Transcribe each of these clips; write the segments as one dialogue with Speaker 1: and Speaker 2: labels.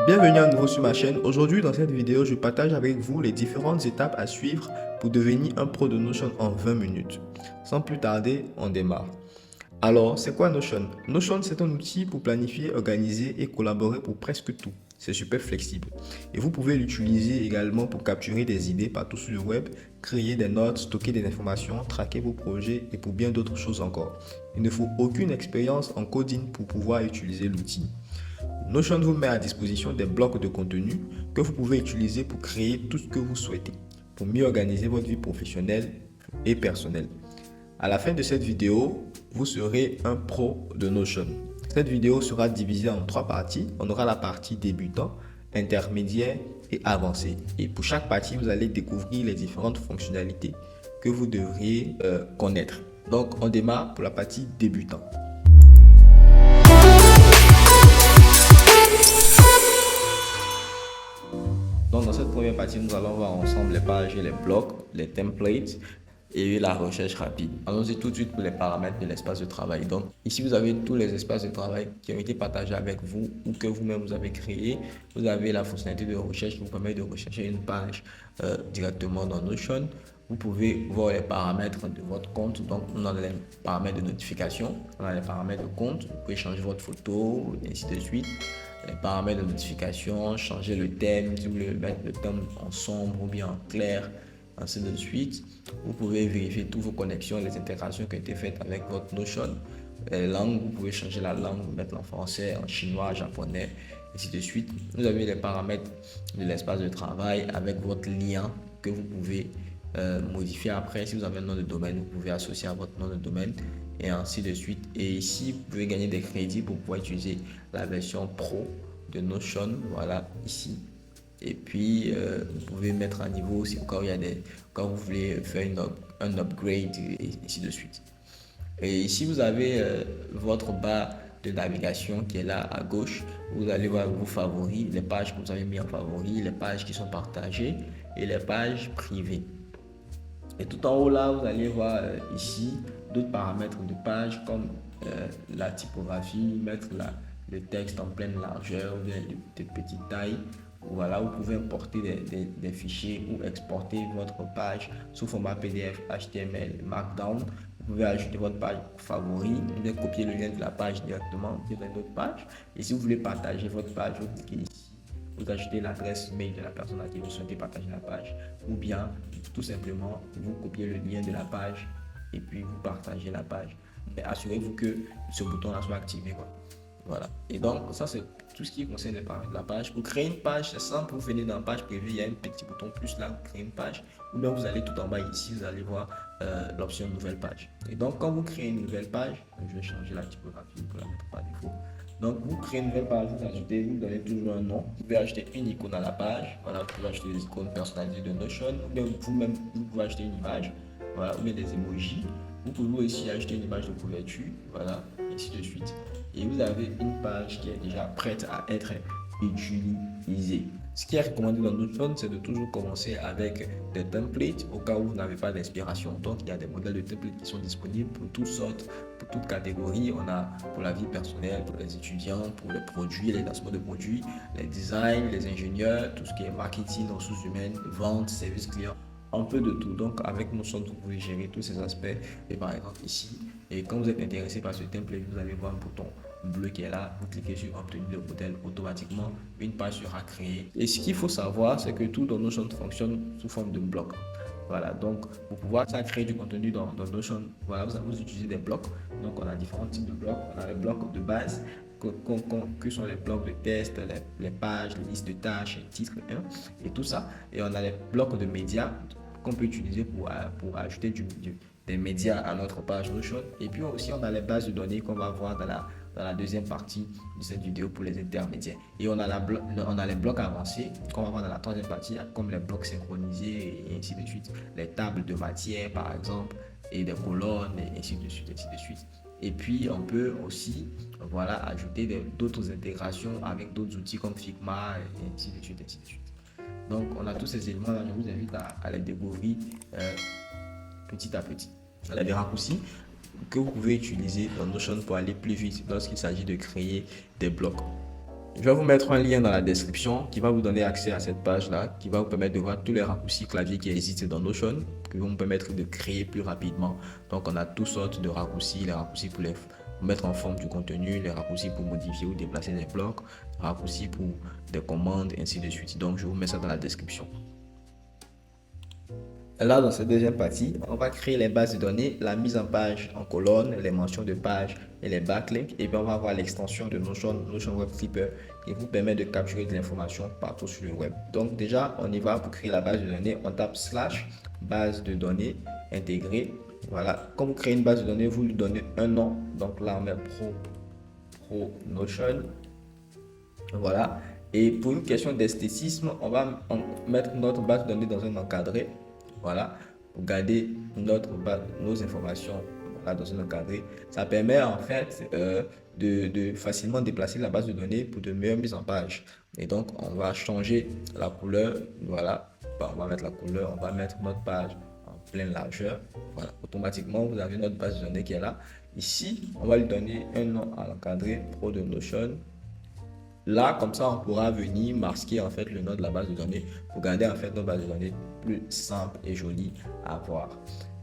Speaker 1: Bienvenue à nouveau sur ma chaîne. Aujourd'hui, dans cette vidéo, je partage avec vous les différentes étapes à suivre pour devenir un pro de Notion en 20 minutes. Sans plus tarder, on démarre. Alors, c'est quoi Notion? Notion, c'est un outil pour planifier, organiser et collaborer pour presque tout. C'est super flexible. Et vous pouvez l'utiliser également pour capturer des idées partout sur le web, créer des notes, stocker des informations, traquer vos projets et pour bien d'autres choses encore. Il ne faut aucune expérience en coding pour pouvoir utiliser l'outil. Notion vous met à disposition des blocs de contenu que vous pouvez utiliser pour créer tout ce que vous souhaitez, pour mieux organiser votre vie professionnelle et personnelle. À la fin de cette vidéo, vous serez un pro de Notion. Cette vidéo sera divisée en 3 parties. On aura la partie débutant, intermédiaire et avancé. Et pour chaque partie, vous allez découvrir les différentes fonctionnalités que vous devriez connaître. Donc, on démarre pour la partie débutant. Donc, dans cette première partie, nous allons voir ensemble les pages et les blocs, les templates et la recherche rapide. Allons-y tout de suite pour les paramètres de l'espace de travail. Donc, ici, vous avez tous les espaces de travail qui ont été partagés avec vous ou que vous-même vous avez créé. Vous avez la fonctionnalité de recherche qui vous permet de rechercher une page directement dans Notion. Vous pouvez voir les paramètres de votre compte. Donc, on a les paramètres de notification, on a les paramètres de compte. Vous pouvez changer votre photo et ainsi de suite. Les paramètres de notification, changer le thème, si vous voulez mettre le thème en sombre ou bien en clair, ainsi de suite. Vous pouvez vérifier toutes vos connexions, les intégrations qui ont été faites avec votre Notion. Les langues, vous pouvez changer la langue, mettre en français, en chinois, japonais, ainsi de suite. Vous avez les paramètres de l'espace de travail avec votre lien que vous pouvez modifier après. Si vous avez un nom de domaine, vous pouvez associer à votre nom de domaine et ainsi de suite. Et ici, vous pouvez gagner des crédits pour pouvoir utiliser la version pro de Notion. Voilà, ici. Et puis, vous pouvez mettre un niveau aussi au cas où il y a quand vous voulez faire un upgrade et ainsi de suite. Et ici, vous avez votre barre de navigation qui est là à gauche. Vous allez voir vos favoris, les pages que vous avez mis en favoris, les pages qui sont partagées et les pages privées. Et tout en haut là, vous allez voir ici d'autres paramètres de page comme la typographie, mettre le texte en pleine largeur ou de petite taille. Voilà, vous pouvez importer des fichiers ou exporter votre page sous format PDF, HTML, Markdown. Vous pouvez ajouter votre page favori, vous pouvez copier le lien de la page directement sur une autre page. Et si vous voulez partager votre page, vous cliquez ici. Vous ajoutez l'adresse mail de la personne à qui vous souhaitez partager la page, ou bien tout simplement vous copiez le lien de la page et puis vous partagez la page. Mais assurez-vous que ce bouton-là soit activé, quoi. Voilà. Et donc ça c'est tout ce qui concerne les paramètres de la page. Pour créer une page, c'est simple. Vous venez dans page privée, il y a un petit bouton plus là, créer une page. Ou bien vous allez tout en bas ici, vous allez voir l'option nouvelle page. Et donc quand vous créez une nouvelle page, je vais changer la typographie pour la mettre par défaut. Donc, vous créez une nouvelle page, vous ajoutez, vous donnez toujours un nom. Vous pouvez ajouter une icône à la page. Voilà, vous pouvez ajouter des icônes personnalisées de Notion. Ou bien vous-même, vous pouvez ajouter une image. Voilà, ou bien des emojis. Vous pouvez aussi ajouter une image de couverture. Voilà, et ainsi de suite. Et vous avez une page qui est déjà prête à être utilisée. Ce qui est recommandé dans Notion, c'est de toujours commencer avec des templates au cas où vous n'avez pas d'inspiration. Donc, il y a des modèles de templates qui sont disponibles pour toutes sortes, pour toutes catégories. On a pour la vie personnelle, pour les étudiants, pour les produits, les lancements de produits, les designs, les ingénieurs, tout ce qui est marketing, ressources humaines, vente, service client. Un peu de tout. Donc, avec Notion, vous pouvez gérer tous ces aspects. Et par exemple, ici, et quand vous êtes intéressé par ce template, vous allez voir un bouton bleu qui est là. Vous cliquez sur obtenir le modèle, automatiquement, une page sera créée. Et ce qu'il faut savoir, c'est que tout dans Notion fonctionne sous forme de bloc. Voilà, donc pour pouvoir créer du contenu dans Notion, voilà, vous utilisez des blocs. Donc, on a différents types de blocs. On a les blocs de base que sont les blocs de test, les pages, les listes de tâches, les titres, hein, et tout ça. Et on a les blocs de médias qu'on peut utiliser pour ajouter des médias à notre page Notion. Et puis aussi, on a les bases de données qu'on va voir dans la deuxième partie de cette vidéo pour les intermédiaires. Et on a les blocs avancés qu'on va voir dans la troisième partie, comme les blocs synchronisés et ainsi de suite. Les tables de matière, par exemple, et des colonnes, et ainsi de suite, ainsi de suite. Et puis, on peut aussi voilà, ajouter d'autres intégrations avec d'autres outils comme Figma, et ainsi de suite, ainsi de suite. Donc, on a tous ces éléments-là. Je vous invite à les découvrir petit à petit. Il y a des raccourcis que vous pouvez utiliser dans Notion pour aller plus vite lorsqu'il s'agit de créer des blocs. Je vais vous mettre un lien dans la description qui va vous donner accès à cette page-là, qui va vous permettre de voir tous les raccourcis clavier qui existent dans Notion, qui vont vous permettre de créer plus rapidement. Donc, on a toutes sortes de raccourcis, les raccourcis pour les mettre en forme du contenu, les raccourcis pour modifier ou déplacer des blocs, les raccourcis pour des commandes, ainsi de suite. Donc, je vous mets ça dans la description. Là, dans cette deuxième partie, on va créer les bases de données, la mise en page en colonne, les mentions de page et les backlinks. Et puis, on va avoir l'extension de Notion Web Clipper qui vous permet de capturer de l'information partout sur le web. Donc, déjà, on y va pour créer la base de données. On tape / base de données intégrée. Voilà. Quand vous créez une base de données, vous lui donnez un nom. Donc là, on met Pro Notion. Voilà. Et pour une question d'esthétisme, on va mettre notre base de données dans un encadré. Voilà, pour garder nos informations là, dans un encadré. Ça permet en fait de facilement déplacer la base de données pour de meilleures mises en page. Et donc, on va changer la couleur. Voilà, on va mettre la couleur, on va mettre notre page en pleine largeur. Voilà, automatiquement, vous avez notre base de données qui est là. Ici, on va lui donner un nom à l'encadré Pro de Notion. Là, comme ça, on pourra venir masquer en fait le nom de la base de données pour garder en fait notre base de données plus simple et jolie à voir.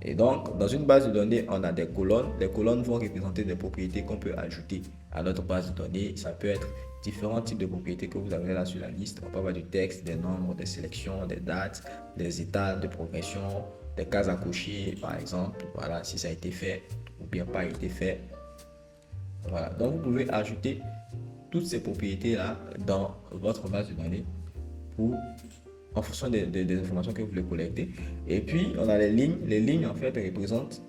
Speaker 1: Et donc, dans une base de données, on a des colonnes. Les colonnes vont représenter des propriétés qu'on peut ajouter à notre base de données. Ça peut être différents types de propriétés que vous avez là sur la liste. On peut avoir du texte, des nombres, des sélections, des dates, des états de progression, des cases à cocher, par exemple. Voilà, si ça a été fait ou bien pas été fait. Voilà, donc vous pouvez ajouter toutes ces propriétés-là dans votre base de données en fonction des informations que vous voulez collecter. Et puis, on a les lignes. Les lignes, en fait, représentent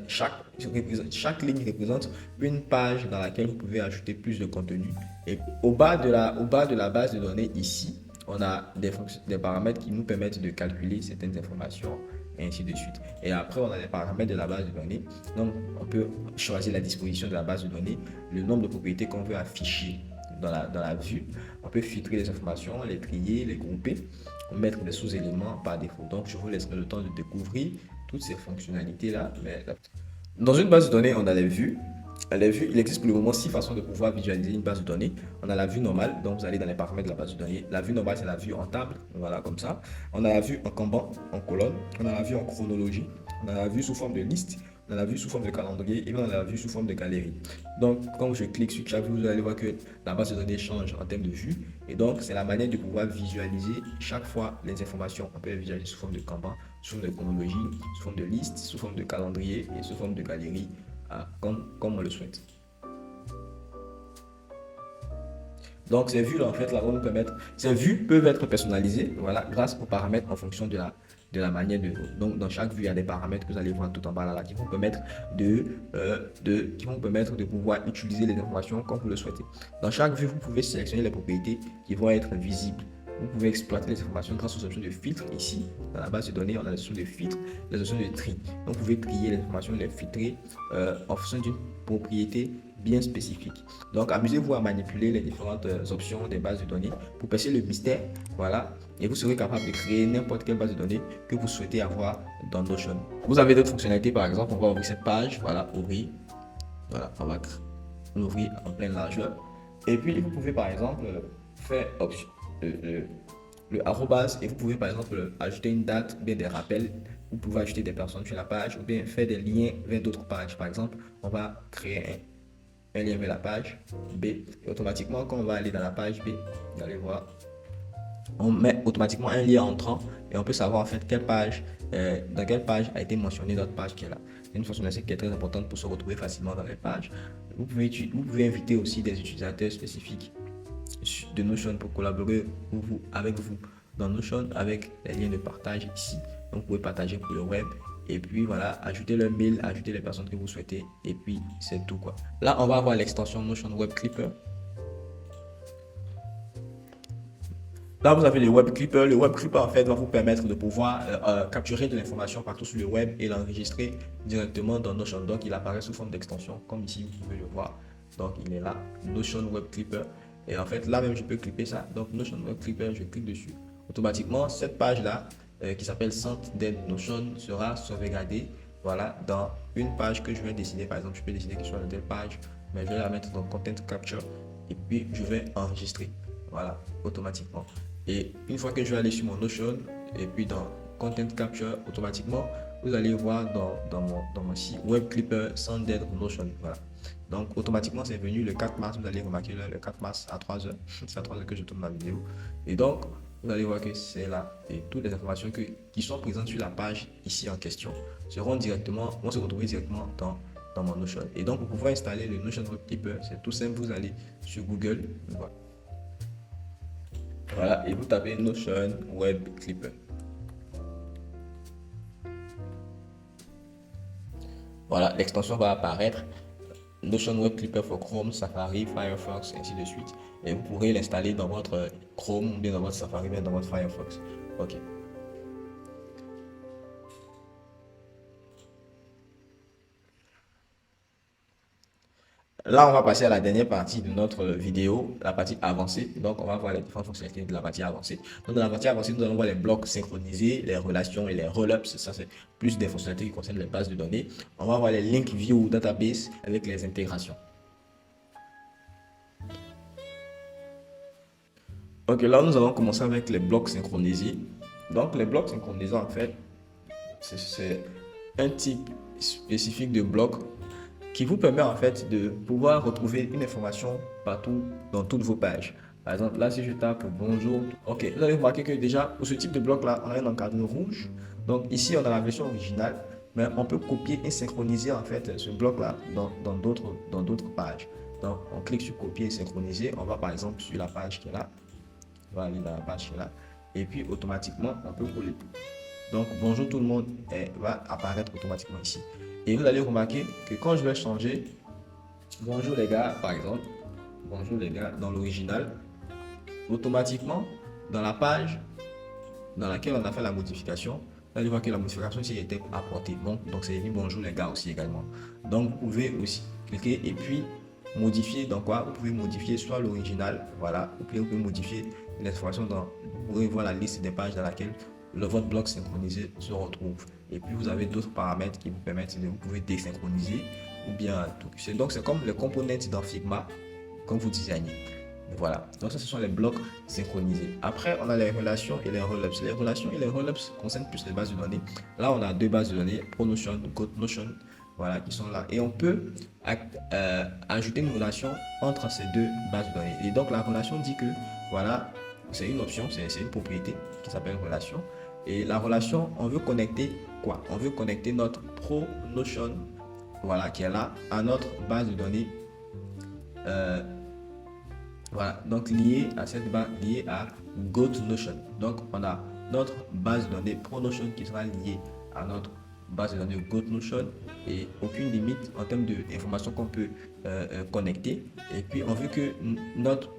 Speaker 1: chaque ligne représente une page dans laquelle vous pouvez ajouter plus de contenu. Et au bas de la base de données, ici, on a des paramètres qui nous permettent de calculer certaines informations et ainsi de suite. Et après, on a les paramètres de la base de données. Donc, on peut choisir la disposition de la base de données, le nombre de propriétés qu'on veut afficher dans la vue. On peut filtrer les informations, les trier, les grouper, mettre des sous-éléments par défaut. Donc, je vous laisserai le temps de découvrir toutes ces fonctionnalités-là. Dans une base de données, on a les vues. Les vues, il existe pour le moment 6 façons de pouvoir visualiser une base de données. On a la vue normale, donc vous allez dans les paramètres de la base de données. La vue normale, c'est la vue en table, voilà, comme ça. On a la vue en Kanban, en colonne. On a la vue en chronologie. On a la vue sous forme de liste. On a la vue sous forme de calendrier et on a la vue sous forme de galerie. Donc, quand je clique sur chaque vue, vous allez voir que la base de données change en termes de vue. Et donc, c'est la manière de pouvoir visualiser chaque fois les informations. On peut les visualiser sous forme de Kanban, sous forme de chronologie, sous forme de liste, sous forme de calendrier et sous forme de galerie. Comme on le souhaite. Donc ces vues là, en fait, là, vont nous permettre, ces vues peuvent être personnalisées, voilà, grâce aux paramètres en fonction de la manière de. Donc dans chaque vue, il y a des paramètres que vous allez voir tout en bas là, qui vont permettre de pouvoir utiliser les informations comme vous le souhaitez. Dans chaque vue, vous pouvez sélectionner les propriétés qui vont être visibles. Vous pouvez exploiter les informations grâce aux options de filtre. Ici, dans la base de données, on a les options de filtre, les options de tri. Donc, vous pouvez trier les informations, les filtrer en fonction d'une propriété bien spécifique. Donc, amusez-vous à manipuler les différentes options des bases de données pour percer le mystère. Voilà. Et vous serez capable de créer n'importe quelle base de données que vous souhaitez avoir dans Notion. Vous avez d'autres fonctionnalités, par exemple, on va ouvrir cette page. Voilà, ouvrir. Voilà, on va l'ouvrir en pleine largeur. Et puis, vous pouvez, par exemple, faire option. Le arrobas et vous pouvez par exemple ajouter une date ou bien des rappels. Vous pouvez ajouter des personnes sur la page ou bien faire des liens vers d'autres pages. Par exemple, on va créer un lien vers la page B et automatiquement quand on va aller dans la page B, vous allez voir, on met automatiquement un lien entrant et on peut savoir en fait quelle page, dans quelle page a été mentionnée notre page qui est là. C'est une fonctionnalité qui est très importante pour se retrouver facilement dans les pages. Vous pouvez inviter aussi des utilisateurs spécifiques de Notion pour collaborer avec vous dans Notion avec les liens de partage ici. Donc vous pouvez partager pour le web et puis voilà, ajouter le mail, ajouter les personnes que vous souhaitez et puis c'est tout quoi. Là on va avoir l'extension Notion Web Clipper. Là, vous avez le Web Clipper. Le Web Clipper, en fait, va vous permettre de pouvoir capturer de l'information partout sur le web et l'enregistrer directement dans Notion. Donc, il apparaît sous forme d'extension, comme ici, vous pouvez le voir. Donc, il est là, Notion Web Clipper. Et en fait, là même, je peux clipper ça. Donc, Notion Web Clipper, je clique dessus. Automatiquement, cette page-là, qui s'appelle Centre d'aide Notion, sera sauvegardée, voilà, dans une page que je vais décider. Par exemple, je peux décider que ce soit dans telle page, mais je vais la mettre dans Content Capture. et puis je vais enregistrer. Voilà, automatiquement. Et une fois que je vais aller sur mon Notion et puis dans Content Capture, automatiquement, vous allez voir dans mon site Web Clipper Sended Notion. Voilà. Donc, automatiquement, c'est venu le 4 mars. Vous allez remarquer là, le 4 mars à 3h. C'est à 3h que je tourne ma vidéo. Et donc, vous allez voir que c'est là. Et toutes les informations qui sont présentes sur la page ici en question vont se retrouver directement dans mon Notion. Et donc, pour pouvoir installer le Notion Web Clipper, c'est tout simple. Vous allez sur Google. Voilà, et vous tapez Notion Web Clipper. Voilà, l'extension va apparaître. Notion Web Clipper for Chrome, Safari, Firefox, ainsi de suite. Et vous pourrez l'installer dans votre Chrome, ou bien dans votre Safari, ou bien dans votre Firefox. Ok. Là, on va passer à la dernière partie de notre vidéo, la partie avancée. Donc, on va voir les différentes fonctionnalités de la partie avancée. Donc, dans la partie avancée, nous allons voir les blocs synchronisés, les relations et les rollups. Ça, c'est plus des fonctionnalités qui concernent les bases de données. On va voir les link view database avec les intégrations. Ok, là, nous allons commencer avec les blocs synchronisés. Donc, les blocs synchronisés, en fait, c'est un type spécifique de bloc qui vous permet en fait de pouvoir retrouver une information partout dans toutes vos pages. Par exemple, là, si je tape bonjour, ok, vous allez remarquer que déjà, pour ce type de bloc-là, on a un encadrement rouge. Donc ici, on a la version originale, mais on peut copier et synchroniser en fait ce bloc-là dans d'autres pages. Donc, on clique sur copier et synchroniser. On va par exemple sur la page qui est là. On va aller dans la page qui est là. Et puis, automatiquement, on peut coller. Donc, bonjour tout le monde va apparaître automatiquement ici. Et vous allez remarquer que quand je vais changer bonjour les gars, par exemple, bonjour les gars dans l'original, automatiquement, dans la page dans laquelle on a fait la modification, vous allez voir que la modification ici était apportée. Donc, c'est écrit bonjour les gars aussi également. Donc, vous pouvez aussi cliquer et puis modifier. Donc, quoi, vous pouvez modifier soit l'original, voilà, vous pouvez modifier les informations vous pouvez voir la liste des pages dans laquelle votre bloc synchronisé se retrouve. Et puis vous avez d'autres paramètres qui vous permettent de vous pouvez désynchroniser ou bien tout. Donc c'est comme les components dans Figma quand vous designez. Voilà. Donc ça, ce sont les blocs synchronisés. Après, on a les relations et les rollups. Les relations et les rollups concernent plus les bases de données. Là, on a deux bases de données, ProNotion, GoatNotion, voilà, qui sont là. Et on peut ajouter une relation entre ces deux bases de données. Et donc la relation dit que voilà, c'est une option, c'est une propriété qui s'appelle relation. Et la relation, on veut connecter quoi? On veut connecter notre ProNotion, voilà, qui est là, à notre base de données. Voilà, donc lié à cette base, lié à GoatNotion. Donc on a notre base de données ProNotion qui sera liée à notre base de données GoatNotion et aucune limite en termes d'informations qu'on peut connecter. Et puis on veut que notre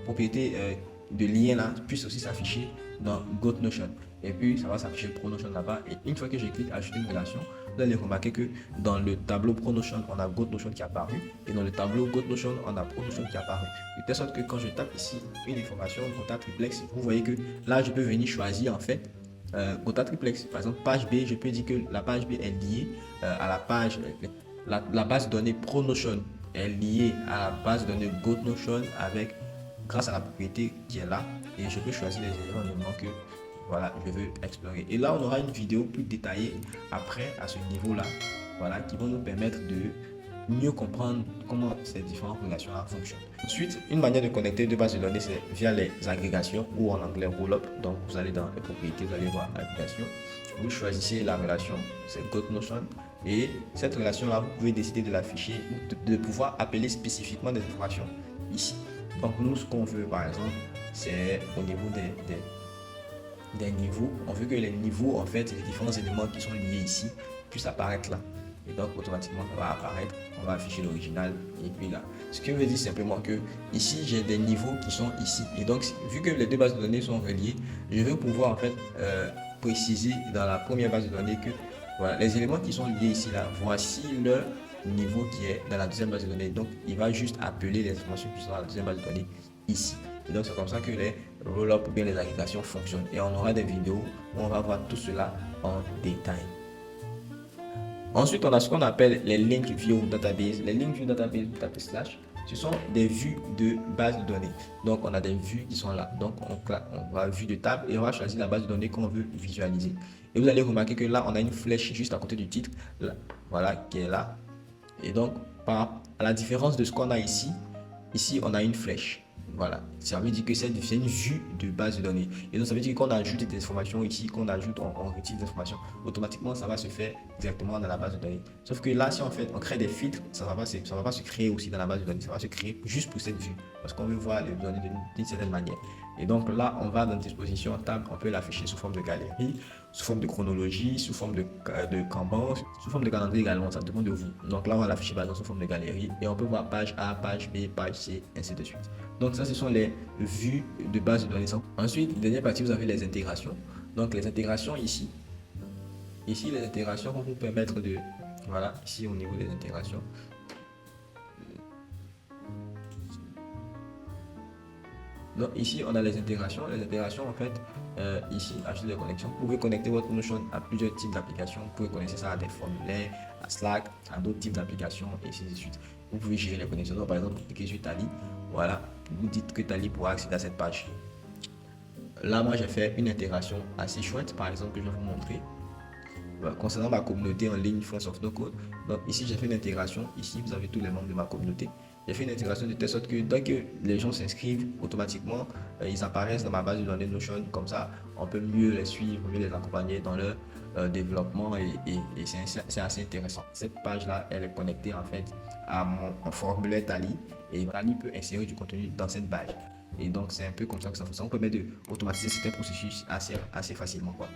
Speaker 1: propriété de lien là puisse aussi s'afficher dans GoatNotion. Et puis ça va s'afficher ProNotion là-bas. Et une fois que je clique ajouter une relation, vous allez remarquer que dans le tableau ProNotion, on a GoatNotion qui est apparu. Et dans le tableau GoatNotion, on a ProNotion qui est apparu. De telle sorte que quand je tape ici une information Gota Triplex, vous voyez que là, je peux venir choisir en fait Gota Triplex. Par exemple, page B, je peux dire que la page B est liée à la page, la base de données ProNotion est liée à la base de données GoatNotion avec, grâce à la propriété qui est là. Et je peux choisir les éléments que voilà, je veux explorer. Et là, on aura une vidéo plus détaillée après à ce niveau-là, voilà, qui vont nous permettre de mieux comprendre comment ces différentes relations-là fonctionnent. Ensuite, une manière de connecter deux bases de données, c'est via les agrégations ou en anglais roll-up. Donc, vous allez dans les propriétés, vous allez voir agrégation. Vous choisissez la relation, c'est GoatNotion. Et cette relation-là, vous pouvez décider de l'afficher, de pouvoir appeler spécifiquement des informations ici. Donc, nous, ce qu'on veut, par exemple, c'est au niveau des niveaux. On veut que les niveaux, en fait, les différents éléments qui sont liés ici puissent apparaître là. Et donc, automatiquement, ça va apparaître. On va afficher l'original. Et puis là, ce qui veut dire simplement que ici, j'ai des niveaux qui sont ici. Et donc, vu que les deux bases de données sont reliées, je vais pouvoir en fait préciser dans la première base de données que voilà, les éléments qui sont liés ici, là, voici le niveau qui est dans la deuxième base de données. Donc, il va juste appeler les informations qui sont dans la deuxième base de données ici. Et donc, c'est comme ça que les roll-up ou bien les agrégations fonctionnent. Et on aura des vidéos où on va voir tout cela en détail. Ensuite, on a ce qu'on appelle les link view database. Les link view database, vous tapez slash. ce sont des vues de base de données. Donc, on a des vues qui sont là. Donc, on va vue de table et on va choisir la base de données qu'on veut visualiser. Et vous allez remarquer que là, on a une flèche juste à côté du titre, là, voilà, qui est là. Et donc, à la différence de ce qu'on a ici, on a une flèche. Voilà, ça veut dire que c'est une vue de base de données. Et donc, ça veut dire qu'on ajoute des informations ici, qu'on ajoute, on retire des informations. Automatiquement, ça va se faire directement dans la base de données. Sauf que là, si on crée des filtres, ça va pas se créer aussi dans la base de données. Ça va se créer juste pour cette vue. Parce qu'on veut voir les données d'une certaine manière. Et donc là, on va dans disposition table, on peut l'afficher sous forme de galerie, sous forme de chronologie, sous forme de Kanban, sous forme de calendrier également, ça dépend de vous. Donc là, on va l'afficher sous forme de galerie et on peut voir page A, page B, page C, ainsi de suite. Donc ça, ce sont les vues de base de données. Ensuite, dernière partie, vous avez les intégrations. Donc les intégrations ici. Ici, les intégrations vont vous permettre de... Voilà, ici au niveau des intégrations. Donc ici, on a les intégrations. Les intégrations, en fait, ici, ajouter des connexions. Vous pouvez connecter votre Notion à plusieurs types d'applications. Vous pouvez connecter ça à des formulaires, à Slack, à d'autres types d'applications, et ainsi de suite. Vous pouvez gérer les connexions. Donc, par exemple, vous cliquez sur Tally. Voilà, vous dites que Tally pourra accéder à cette page. Là, moi, j'ai fait une intégration assez chouette, par exemple, que je vais vous montrer. Concernant ma communauté en ligne France of No Code. Donc ici, j'ai fait une intégration. Ici, vous avez tous les membres de ma communauté. J'ai fait une intégration de telle sorte que dès que les gens s'inscrivent, automatiquement, ils apparaissent dans ma base de données Notion. Comme ça, on peut mieux les suivre, mieux les accompagner dans leur développement et c'est assez intéressant. Cette page-là, elle est connectée en fait à mon formulaire Tally et Tally peut insérer du contenu dans cette page. Et donc, c'est un peu comme ça que ça fonctionne. On permet d'automatiser certains processus assez facilement, quoi.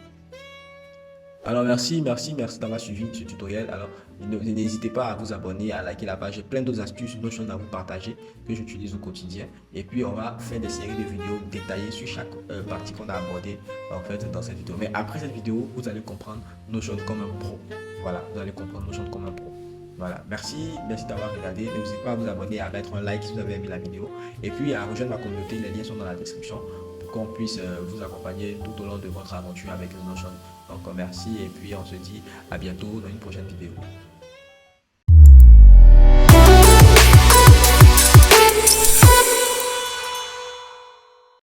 Speaker 1: Alors merci d'avoir suivi ce tutoriel. Alors n'hésitez pas à vous abonner, à liker la page. J'ai plein d'autres astuces, d'autres choses à vous partager que j'utilise au quotidien. Et puis on va faire des séries de vidéos détaillées sur chaque partie qu'on a abordée en fait dans cette vidéo. Mais après cette vidéo, vous allez comprendre Notion comme un pro. Voilà, vous allez comprendre Notion comme un pro. Voilà, merci d'avoir regardé. N'hésitez pas à vous abonner, à mettre un like si vous avez aimé la vidéo. Et puis à rejoindre ma communauté, les liens sont dans la description pour qu'on puisse vous accompagner tout au long de votre aventure avec le Notion. Donc merci et puis on se dit à bientôt dans une prochaine vidéo.